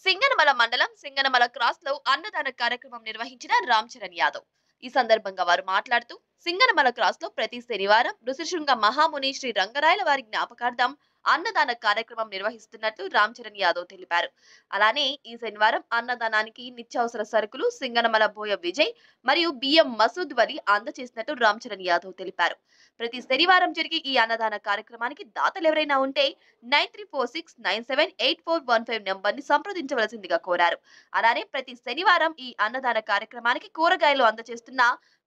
సింగనమల మండలం సింగనమల క్రాస్ లో అన్నదాన కార్యక్రమం నిర్వహించిన రామ్ చరణ్ యాదవ్. ఈ సందర్భంగా వారు మాట్లాడుతూ సింగనమల క్రాస్ లో ప్రతి శనివారం ఋషిశృంగ మహాముని శ్రీ రంగరాయల వారి జ్ఞాపకార్థం అన్నదాన కార్యక్రమం నిర్వహిస్తున్నట్లు రామ్ చరణ్ యాదవ్ తెలిపారు. అలానే ఈ శనివారం అన్నదానానికి నిత్యావసర సరుకులు సింగనమల బోయ విజయ్ మరియు బిఎం మసూద్ వలి అందజేసినట్టు రామ్ చరణ్ యాదవ్ తెలిపారు. ప్రతి శనివారం జరిగే ఈ అన్నదాన కార్యక్రమానికి దాతలు ఎవరైనా ఉంటే 9346978415 నెంబర్ ని సంప్రదించవలసిందిగా కోరారు. అలానే ప్రతి శనివారం ఈ అన్నదాన కార్యక్రమానికి కూరగాయలు అందజేస్తున్న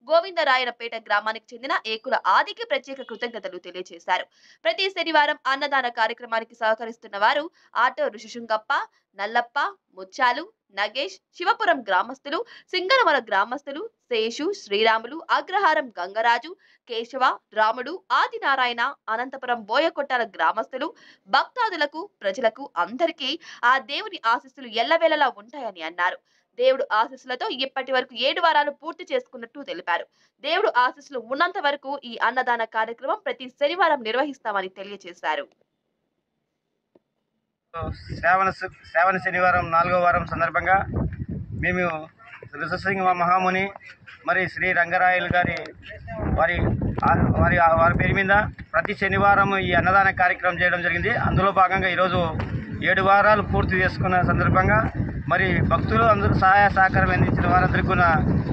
గోవిందరాయనపేట గ్రామానికి చెందిన ఏకుల ఆదికి ప్రత్యేక కృతజ్ఞతలు తెలియజేశారు. ప్రతి శనివారం అన్నదాన కార్యక్రమానికి సహకరిస్తున్న వారు ఆటో ఋషిశృంగప్ప, నల్లప్ప, ముత్యాలు, నగేష్, శివపురం గ్రామస్తులు, సింగనమల గ్రామస్తులు, శేషు, శ్రీరాములు, అగ్రహారం గంగరాజు, కేశవ, రాముడు, ఆదినారాయణ, అనంతపురం బోయకొట్టాల గ్రామస్తులు, భక్తాదులకు, ప్రజలకు అందరికీ ఆ దేవుని ఆశీస్సులు ఎల్లవేళలా ఉంటాయని అన్నారు. దేవుడు ఆశీస్సులతో ఇప్పటి వరకు 7 వారాలు పూర్తి చేసుకున్నట్టు తెలిపారు. దేవుడు ఆశీస్సులు ఉన్నంత వరకు ఈ అన్నదాన కార్యక్రమం ప్రతి శనివారం నిర్వహిస్తామని తెలియజేశారు. శ్రావణ శనివారం 4వ వారం సందర్భంగా మేము ఋషిశృంగ మహాముని మరి శ్రీ రంగరాయలు గారి వారి పేరు మీద ప్రతి శనివారం ఈ అన్నదాన కార్యక్రమం చేయడం జరిగింది. అందులో భాగంగా ఈరోజు 7 వారాలు పూర్తి చేసుకున్న సందర్భంగా మరి భక్తులు అందరూ సహాయ సహకారం అందించిన వారందరికీ కూడా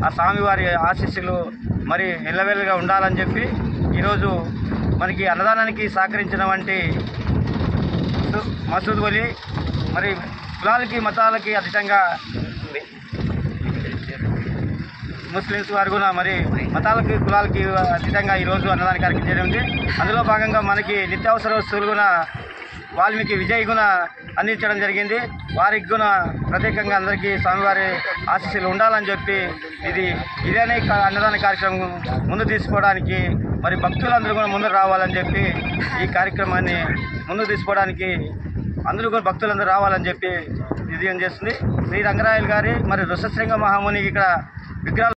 ఆ స్వామివారి ఆశీస్సులు మరి ఎల్లవెల్లగా ఉండాలని చెప్పి ఈరోజు మనకి అన్నదానానికి సహకరించిన వంటి మసూద్ వలి మరి కులాలకి మతాలకి అతీతంగా ముస్లిమ్స్ వారు కూడా మరి మతాలకి కులాలకి అతీతంగా ఈరోజు అన్నదాన కార్యక్రమం చేయడం ఉంది. అందులో భాగంగా మనకి నిత్యావసర వస్తువులు కూడా వాల్మీకి విజయ్ గుణ అందించడం జరిగింది. వారికి గుణ ప్రత్యేకంగా అందరికీ స్వామివారి ఆశీస్సులు ఉండాలని చెప్పి ఇదేనే అన్నదాన కార్యక్రమం ముందు తీసుకోవడానికి మరి భక్తులందరూ కూడా ముందు రావాలని చెప్పి ఈ కార్యక్రమాన్ని ముందు తీసుకోవడానికి అందరూ కూడా భక్తులందరూ రావాలని చెప్పి ఇది ఏం చేస్తుంది. శ్రీ రంగరాయలు గారి మరి ఋషిశృంగ మహాముని ఇక్కడ విగ్రహాలు